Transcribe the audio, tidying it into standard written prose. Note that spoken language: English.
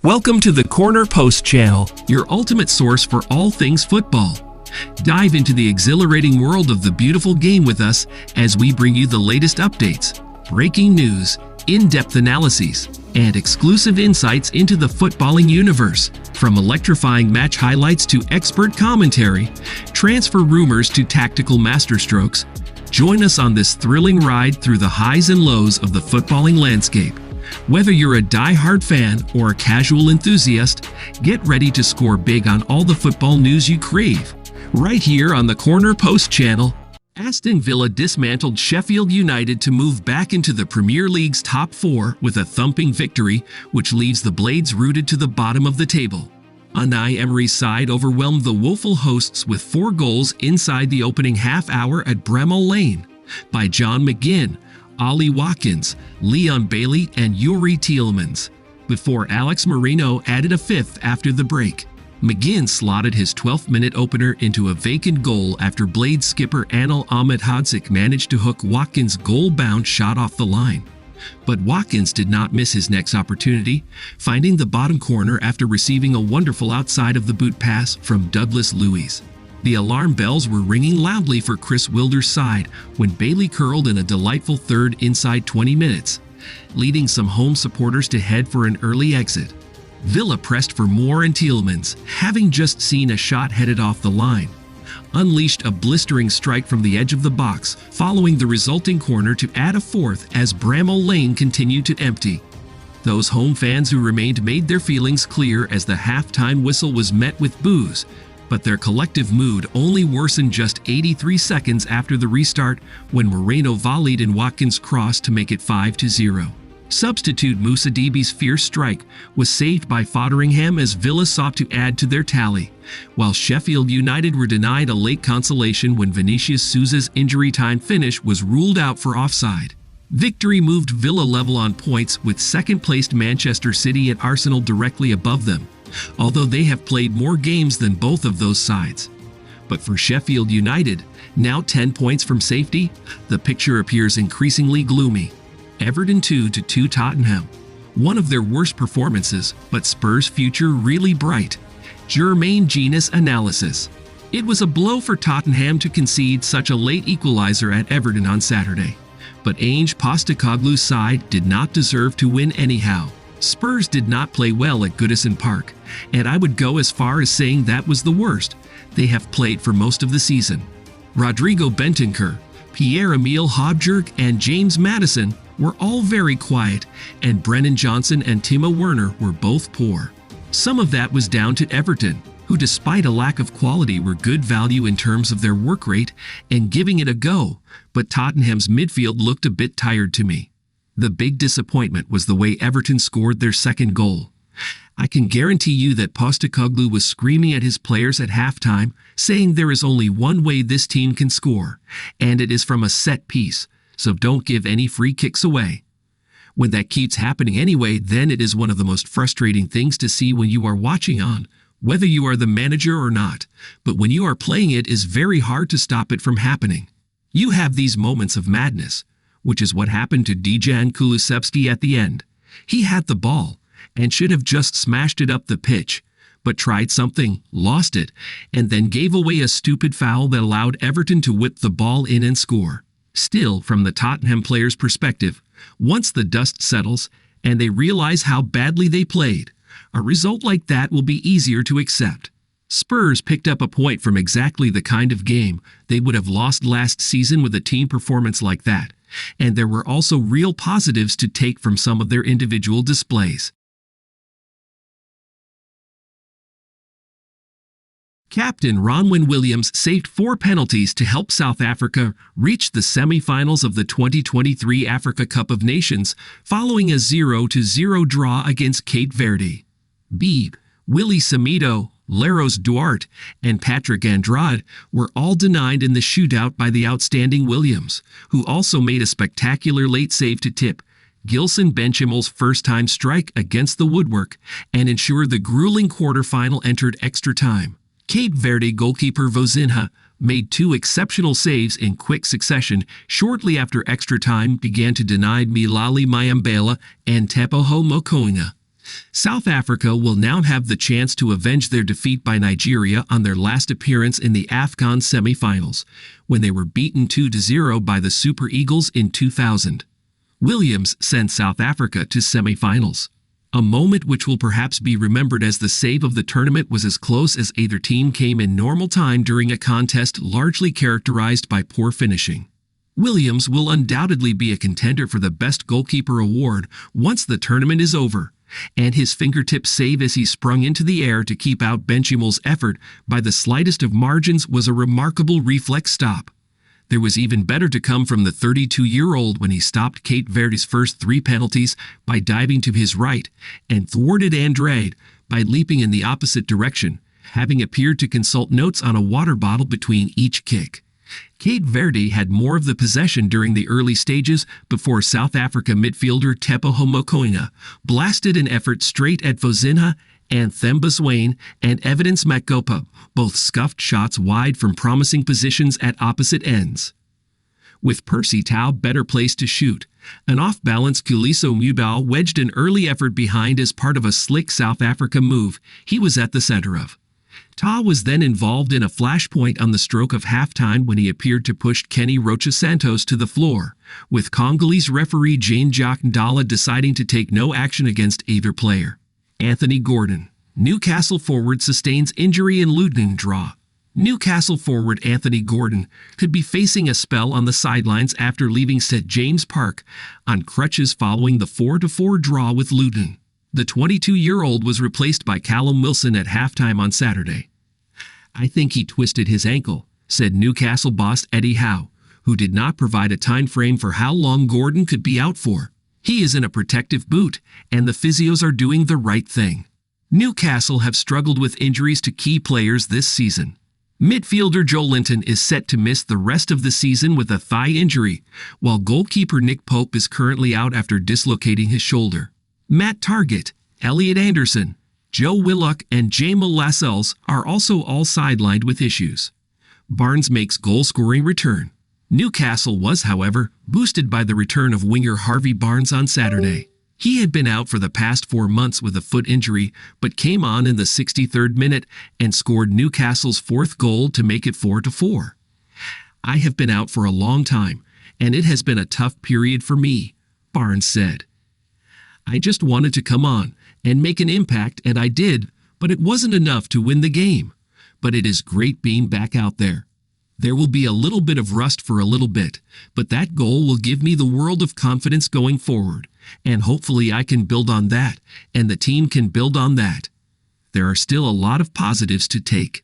Welcome to the Corner Post channel, your ultimate source for all things football. Dive into the exhilarating world of the beautiful game with us as we bring you the latest updates, breaking news, in-depth analyses, and exclusive insights into the footballing universe. From electrifying match highlights to expert commentary, transfer rumors to tactical masterstrokes, join us on this thrilling ride through the highs and lows of the footballing landscape. Whether you're a die-hard fan or a casual enthusiast, get ready to score big on all the football news you crave. Right here on the Corner Post channel. Aston Villa dismantled Sheffield United to move back into the Premier League's top four with a thumping victory, which leaves the Blades rooted to the bottom of the table. Unai Emery's side overwhelmed the woeful hosts with 4 goals inside the opening half hour at Bramall Lane by John McGinn, Ollie Watkins, Leon Bailey, and Yuri Tielemans, before Alex Moreno added a 5th after the break. McGinn slotted his 12th-minute opener into a vacant goal after Blades skipper Anil Ahmedhodzic managed to hook Watkins' goal-bound shot off the line. But Watkins did not miss his next opportunity, finding the bottom corner after receiving a wonderful outside-of-the-boot pass from Douglas Luiz. The alarm bells were ringing loudly for Chris Wilder's side when Bailey curled in a delightful third inside 20 minutes, leading some home supporters to head for an early exit. Villa pressed for more and Tielemans, having just seen a shot headed off the line, unleashed a blistering strike from the edge of the box, following the resulting corner to add a 4th as Bramall Lane continued to empty. Those home fans who remained made their feelings clear as the halftime whistle was met with boos, but their collective mood only worsened just 83 seconds after the restart when Moreno volleyed in Watkins' cross to make it 5-0. Substitute Moussa Dibi's fierce strike was saved by Fotheringham as Villa sought to add to their tally, while Sheffield United were denied a late consolation when Vinicius Souza's injury-time finish was ruled out for offside. Victory moved Villa level on points with second-placed Manchester City and Arsenal directly above them, although they have played more games than both of those sides. But for Sheffield United, now 10 points from safety, the picture appears increasingly gloomy. Everton 2-2 Tottenham. One of their worst performances, but Spurs' future really bright. Jermaine Jenas analysis. It was a blow for Tottenham to concede such a late equaliser at Everton on Saturday, but Ange Postecoglou's side did not deserve to win anyhow. Spurs did not play well at Goodison Park, and I would go as far as saying that was the worst they have played for most of the season. Rodrigo Bentancur, Pierre-Emile Højbjerg, and James Maddison were all very quiet, and Brennan Johnson and Timo Werner were both poor. Some of that was down to Everton, who despite a lack of quality were good value in terms of their work rate and giving it a go, but Tottenham's midfield looked a bit tired to me. The big disappointment was the way Everton scored their second goal. I can guarantee you that Postecoglou was screaming at his players at halftime, saying there is only one way this team can score, and it is from a set piece, so don't give any free kicks away. When that keeps happening anyway, then it is one of the most frustrating things to see when you are watching on, whether you are the manager or not, but when you are playing it is very hard to stop it from happening. You have these moments of madness, which is what happened to Dejan Kulusevski at the end. He had the ball and should have just smashed it up the pitch, but tried something, lost it, and then gave away a stupid foul that allowed Everton to whip the ball in and score. Still, from the Tottenham players' perspective, once the dust settles and they realize how badly they played, a result like that will be easier to accept. Spurs picked up a point from exactly the kind of game they would have lost last season with a team performance like that, and there were also real positives to take from some of their individual displays. Captain Ronwen Williams saved 4 penalties to help South Africa reach the semi-finals of the 2023 Africa Cup of Nations following a 0-0 draw against Cape Verde. Beebe, Willie Samido, Leros Duarte, and Patrick Andrade were all denied in the shootout by the outstanding Williams, who also made a spectacular late save to tip Gilson Benchimel's first-time strike against the woodwork and ensure the grueling quarterfinal entered extra time. Cape Verde goalkeeper Vozinha made 2 exceptional saves in quick succession shortly after extra time began to deny Milali Mayambela and Tepoho Mokoena. South Africa will now have the chance to avenge their defeat by Nigeria on their last appearance in the AFCON semi-finals, when they were beaten 2-0 by the Super Eagles in 2000. Williams sent South Africa to semi-finals. A moment which will perhaps be remembered as the save of the tournament was as close as either team came in normal time during a contest largely characterized by poor finishing. Williams will undoubtedly be a contender for the Best Goalkeeper award once the tournament is over, and his fingertip save as he sprung into the air to keep out Benchimel's effort by the slightest of margins was a remarkable reflex stop. There was even better to come from the 32-year-old when he stopped Cape Verde's first 3 penalties by diving to his right and thwarted Andrade by leaping in the opposite direction, having appeared to consult notes on a water bottle between each kick. Cape Verde had more of the possession during the early stages before South Africa midfielder Teboho Mokoena blasted an effort straight at Vozinha and Themba Zwane and Evidence Makopa, both scuffed shots wide from promising positions at opposite ends. With Percy Tau better placed to shoot, an off-balance Kuliso Mubau wedged an early effort behind as part of a slick South Africa move he was at the center of. Ta was then involved in a flashpoint on the stroke of halftime when he appeared to push Kenny Rocha Santos to the floor, with Congolese referee Jane-Jacques Ndala deciding to take no action against either player. Anthony Gordon. Newcastle forward sustains injury in Luton draw. Newcastle forward Anthony Gordon could be facing a spell on the sidelines after leaving St James Park on crutches following the 4-4 draw with Luton. The 22-year-old was replaced by Callum Wilson at halftime on Saturday. "I think he twisted his ankle," said Newcastle boss Eddie Howe, who did not provide a time frame for how long Gordon could be out for. "He is in a protective boot, and the physios are doing the right thing." Newcastle have struggled with injuries to key players this season. Midfielder Joe Linton is set to miss the rest of the season with a thigh injury, while goalkeeper Nick Pope is currently out after dislocating his shoulder. Matt Targett, Elliot Anderson, Joe Willock, and Jamal Lascelles are also all sidelined with issues. Barnes makes goal-scoring return. Newcastle was, however, boosted by the return of winger Harvey Barnes on Saturday. He had been out for the past 4 months with a foot injury, but came on in the 63rd minute and scored Newcastle's 4th goal to make it 4-4. "I have been out for a long time, and it has been a tough period for me," Barnes said. "I just wanted to come on and make an impact, and I did, but it wasn't enough to win the game. But it is great being back out there. There will be a little bit of rust for a little bit, but that goal will give me the world of confidence going forward, and hopefully I can build on that, and the team can build on that. There are still a lot of positives to take."